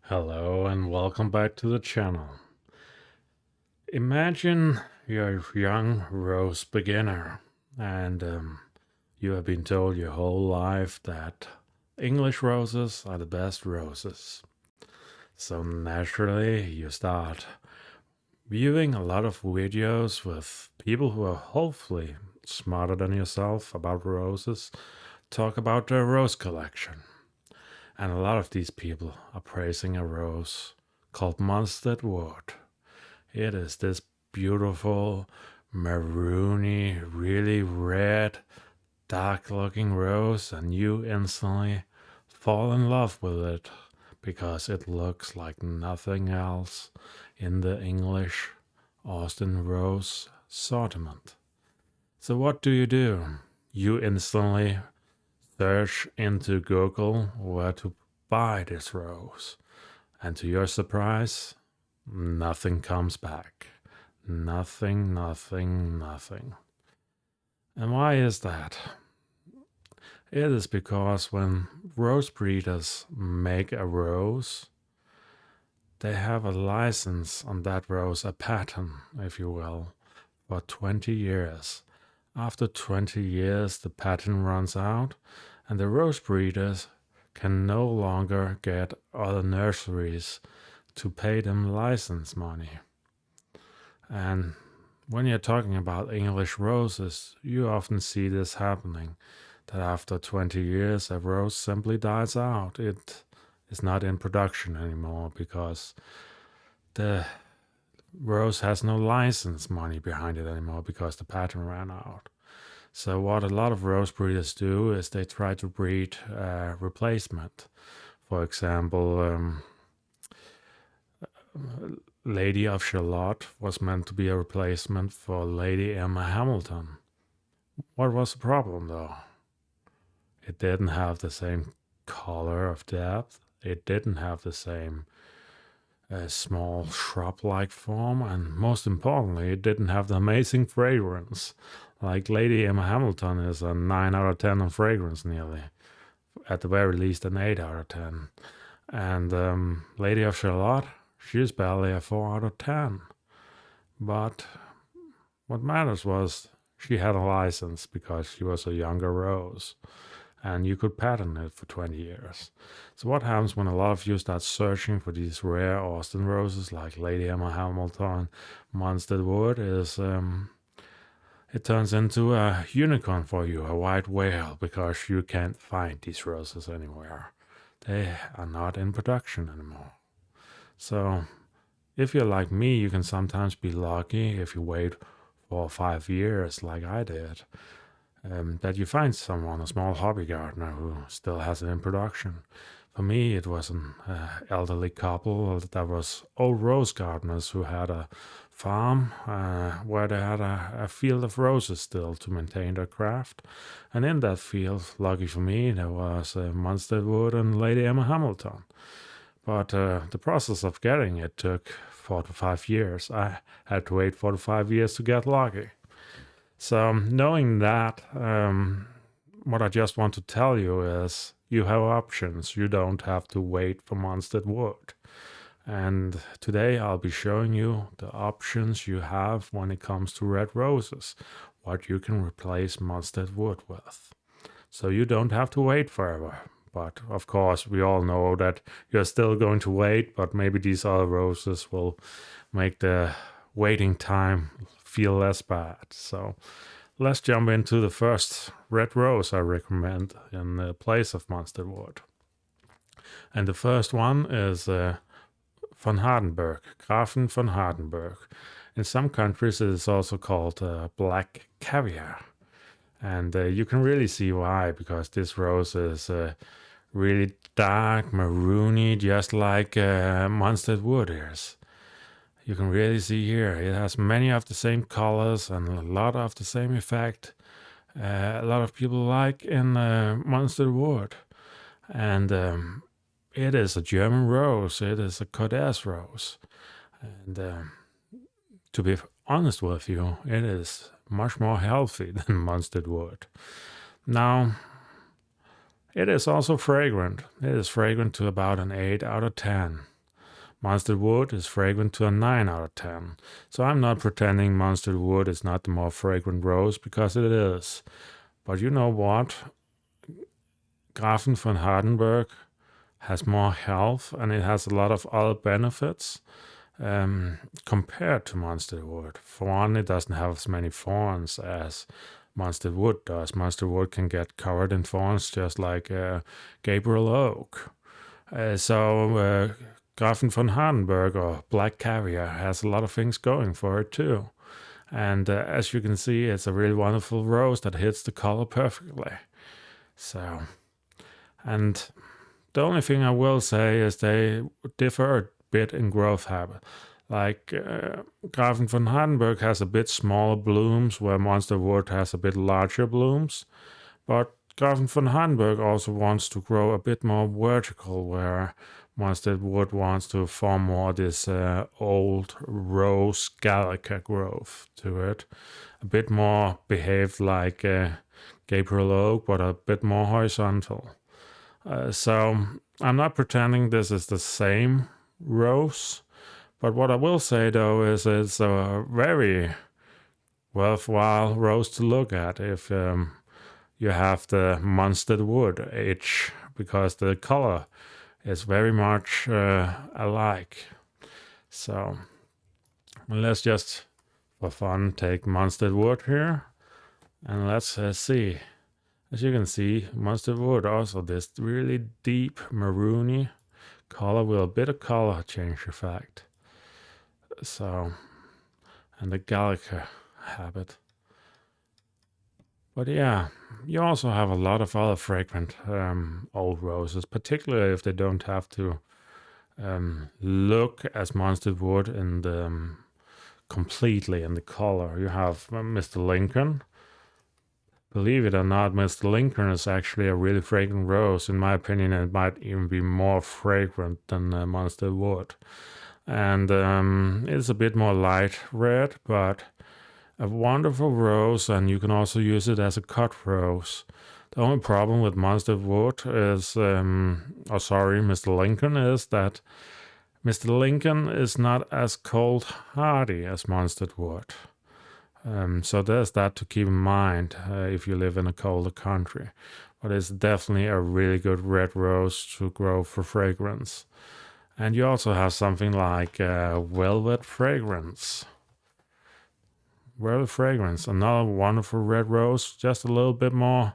Hello and welcome back to the channel. Imagine you're a young rose beginner and you have been told your whole life that English roses are the best roses. So naturally you start viewing a lot of videos with people who are hopefully smarter than yourself about roses, talk about their rose collection. And a lot of these people are praising a rose called Munstead Wood. It is this beautiful, maroony, really red, dark looking rose, and you instantly fall in love with it because it looks like nothing else in the English Austin rose assortment. So, what do? You instantly search into Google where to buy this rose. And to your surprise, nothing comes back. Nothing, nothing, nothing. And why is that? It is because when rose breeders make a rose, they have a license on that rose, a patent, if you will, for 20 years. After 20 years, the patent runs out, and the rose breeders can no longer get other nurseries to pay them license money. And when you're talking about English roses, you often see this happening, that after 20 years, a rose simply dies out. It is not in production anymore because the rose has no license money behind it anymore because the patent ran out. So what a lot of rose breeders do is they try to breed replacement. For example, Lady of Shalott was meant to be a replacement for Lady Emma Hamilton. What was the problem though? It didn't have the same color of depth. It didn't have the same small shrub-like form, and most importantly, it didn't have the amazing fragrance. Like Lady Emma Hamilton is a 9 out of 10 on fragrance nearly. At the very least an 8 out of 10. And Lady of Shalott, she's barely a 4 out of 10. But what matters was she had a license because she was a younger rose. And you could patent it for 20 years. So what happens when a lot of you start searching for these rare Austin roses like Lady Emma Hamilton, Munstead Wood is it turns into a unicorn for you, a white whale, because you can't find these roses anywhere. They are not in production anymore. So if you're like me, you can sometimes be lucky if you wait 4 or 5 years like I did. That you find someone, a small hobby gardener, who still has it in production. For me, it was an elderly couple that was old rose gardeners who had a farm where they had a field of roses still to maintain their craft. And in that field, lucky for me, there was Munstead Wood and Lady Emma Hamilton. But the process of getting it took 4 to 5 years. I had to wait 4 to 5 years to get lucky. So knowing that, what I just want to tell you is you have options. You don't have to wait for Munstead Wood. And today I'll be showing you the options you have when it comes to red roses, what you can replace Munstead Wood with. So you don't have to wait forever. But of course, we all know that you're still going to wait, but maybe these other roses will make the waiting time feel less bad. So let's jump into the first red rose I recommend in the place of Munstead Wood. And the first one is von Hardenberg, Grafen von Hardenberg. In some countries it is also called black caviar. And you can really see why, because this rose is really dark, maroony, just like Munstead Wood is. You can really see here, it has many of the same colors and a lot of the same effect. A lot of people like in Munstead Wood. And it is a German rose, it is a Cottage rose. And to be honest with you, it is much more healthy than Munstead Wood. Now, it is also fragrant. It is fragrant to about an 8 out of 10. Munstead Wood is fragrant to a 9 out of 10. So I'm not pretending Munstead Wood is not the more fragrant rose, because it is. But you know what? Grafen von Hardenberg has more health, and it has a lot of other benefits compared to Munstead Wood. For one, it doesn't have as many thorns as Munstead Wood does. Munstead Wood can get covered in thorns just like Gabriel Oak. So Grafen von Hardenberg, or Black Caviar, has a lot of things going for it too. And as you can see, it's a really wonderful rose that hits the color perfectly. So, and the only thing I will say is they differ a bit in growth habit. Like Grafen von Hardenberg has a bit smaller blooms, where Munstead Wood has a bit larger blooms. But Grafen von Hardenberg also wants to grow a bit more vertical, where Munstead Wood wants to form more this old rose gallica growth to it. A bit more behaved like Gabriel Oak, but a bit more horizontal. So I'm not pretending this is the same rose, but what I will say though is it's a very worthwhile rose to look at if you have the Munstead Wood itch, because the color is very much alike. So let's just, for fun, take Munstead Wood here, and let's see. As you can see, Munstead Wood also this really deep maroony color with a bit of color change effect. So, and the gallica habit. But yeah, you also have a lot of other fragrant old roses, particularly if they don't have to look as Munstead Wood in the completely in the color. You have Mr. Lincoln. Believe it or not, Mr. Lincoln is actually a really fragrant rose. In my opinion, it might even be more fragrant than Munstead Wood. And it's a bit more light red, but a wonderful rose, and you can also use it as a cut rose. The only problem with Munstead Wood is, Mr. Lincoln, is that Mr. Lincoln is not as cold hardy as Munstead Wood. So there's that to keep in mind if you live in a colder country. But it's definitely a really good red rose to grow for fragrance. And you also have something like Velvet Fragrance. Velvet Fragrance, another wonderful red rose, just a little bit more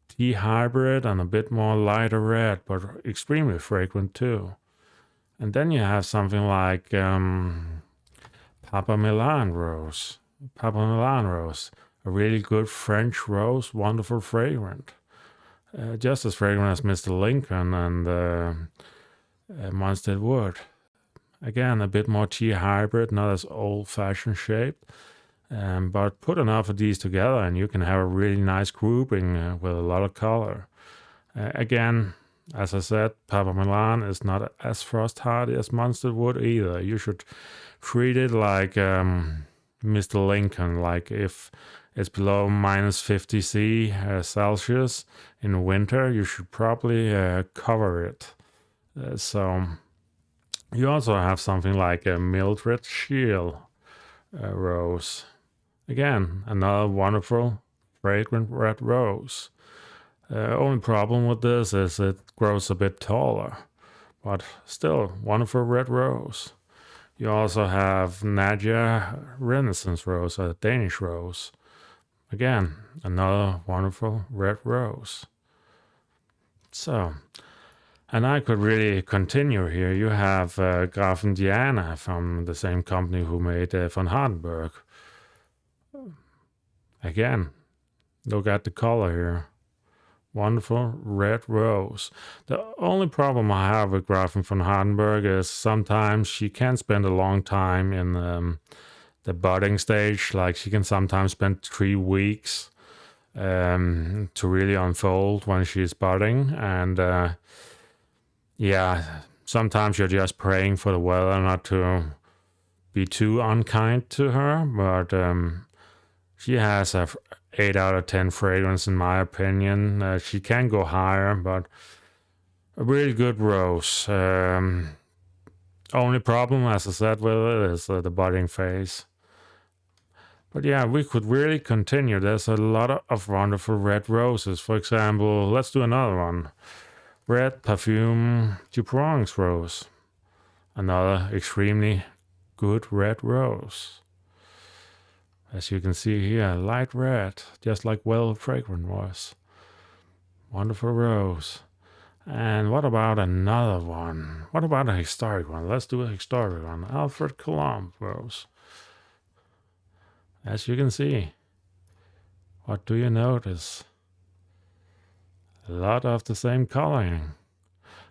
tea hybrid and a bit more lighter red, but extremely fragrant too. And then you have something like Papa Milan Rose. Papa Milan Rose, a really good French rose, wonderful fragrant. Just as fragrant as Mr. Lincoln and Munstead Wood. Again, a bit more tea hybrid, not as old-fashioned shaped. But put enough of these together and you can have a really nice grouping with a lot of color. Again, as I said, Papa Milan is not as frost hardy as Munstead Wood either. You should treat it like Mr. Lincoln, like if it's below minus 50 Celsius in winter, you should probably cover it. So you also have something like a Mildred Shield rose. Again, another wonderful fragrant red rose. Only problem with this is it grows a bit taller, but still wonderful red rose. You also have Nadia Renaissance Rose, a Danish rose. Again, another wonderful red rose. So, and I could really continue here. You have Grafen Diana from the same company who made von Hardenberg. Again, look at the color here. Wonderful red rose. The only problem I have with Grafen von Hardenberg is sometimes she can spend a long time in the budding stage. Like she can sometimes spend 3 weeks to really unfold when she's budding. And yeah, sometimes you're just praying for the weather not to be too unkind to her. But she has a 8 out of 10 fragrance in my opinion. She can go higher, but a really good rose. Only problem, as I said, with it is the budding phase. But yeah, we could really continue. There's a lot of wonderful red roses. For example, let's do another one. Red Perfume du Provence rose. Another extremely good red rose. As you can see here, light red, just like Fragrant was. Wonderful rose. And what about another one? What about a historic one? Let's do a historic one. Alfred Colomb rose. As you can see, what do you notice? A lot of the same coloring.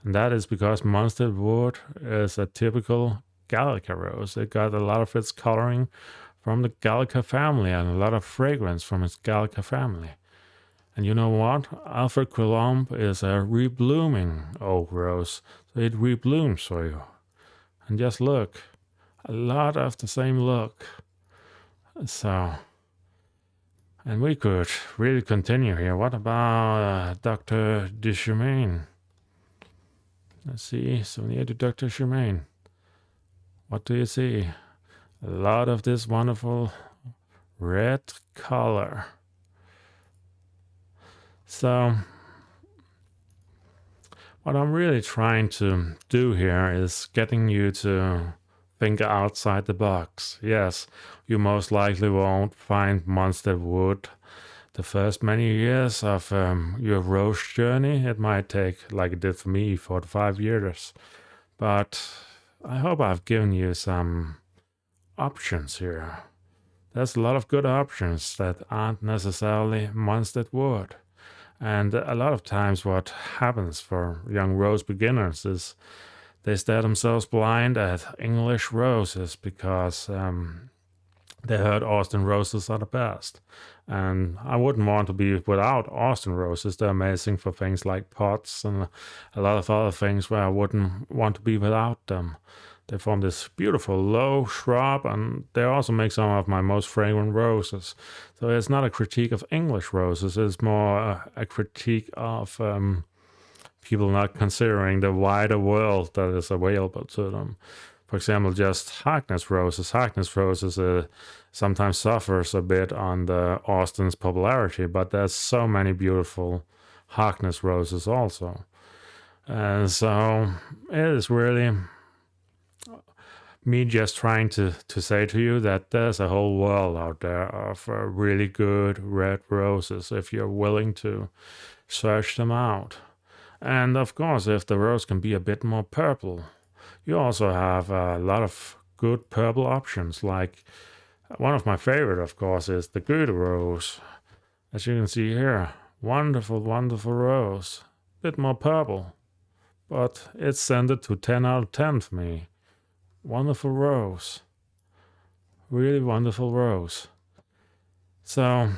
And that is because Munstead Wood is a typical Gallica rose. It got a lot of its coloring from the Gallica family and a lot of fragrance from its Gallica family. And you know what? Alfred Colomb is a reblooming oak rose. So it reblooms for you. And just look, a lot of the same look. So, and we could really continue here. What about Dr. de Germain? Let's see, so near to Dr. Germain. What do you see? A lot of this wonderful red color. So, what I'm really trying to do here is getting you to think outside the box. Yes, you most likely won't find Munstead Wood the first many years of your rose journey. It might take, like it did for me, 4 to 5 years. But I hope I've given you some options here. There's a lot of good options that aren't necessarily Munstead Wood. And a lot of times what happens for young rose beginners is they stare themselves blind at English roses because they heard Austin roses are the best. And I wouldn't want to be without Austin roses. They're amazing for things like pots and a lot of other things where I wouldn't want to be without them. They form this beautiful low shrub, and they also make some of my most fragrant roses. So it's not a critique of English roses, it's more a critique of people not considering the wider world that is available to them. For example, just Harkness roses. Harkness roses sometimes suffers a bit on the Austin's popularity, but there's so many beautiful Harkness roses also. And so it is really me just trying to say to you that there's a whole world out there of really good red roses if you're willing to search them out. And of course, if the rose can be a bit more purple, you also have a lot of good purple options. Like one of my favorite, of course, is the Goethe rose. As you can see here, wonderful, wonderful rose. Bit more purple, but it's sent to 10 out of 10 for me. Wonderful rose. Really wonderful rose. So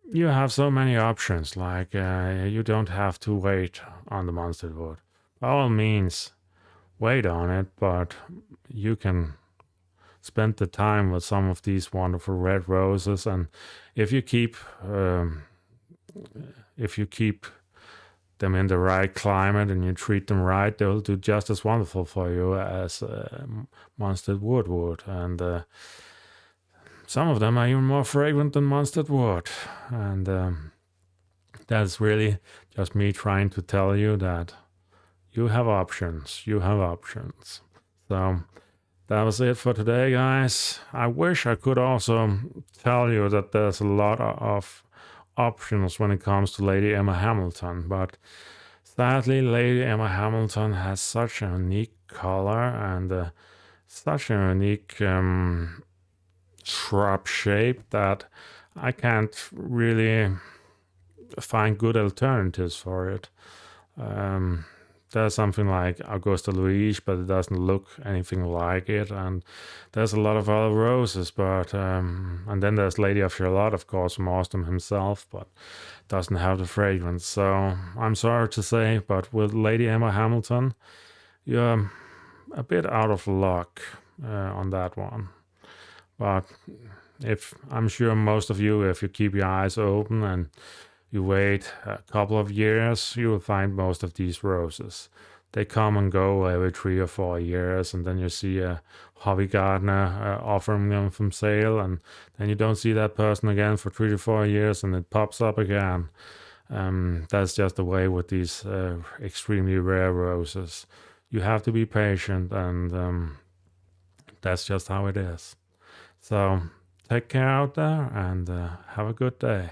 you have so many options, like you don't have to wait on the Munstead Wood. By all means, wait on it, but you can spend the time with some of these wonderful red roses, and if you keep them in the right climate and you treat them right, they'll do just as wonderful for you as Munstead Wood would. And some of them are even more fragrant than Munstead Wood. And that's really just me trying to tell you that you have options. You have options. So that was it for today, guys. I wish I could also tell you that there's a lot of options when it comes to Lady Emma Hamilton, but sadly Lady Emma Hamilton has such a unique color and such a unique shrub shape that I can't really find good alternatives for it. There's something like Augusta Louise, but it doesn't look anything like it. And there's a lot of other roses, but and then there's Lady of Charlotte, of course, from Austin himself, but doesn't have the fragrance. So I'm sorry to say, but with Lady Emma Hamilton, you're a bit out of luck on that one. But if I'm sure most of you, if you keep your eyes open and you wait a couple of years, you will find most of these roses. they come and go every 3 or 4 years, and then you see a hobby gardener offering them from sale, and then you don't see that person again for 3 to 4 years, and it pops up again. That's just the way with these extremely rare roses. You have to be patient, and that's just how it is. So take care out there, and have a good day.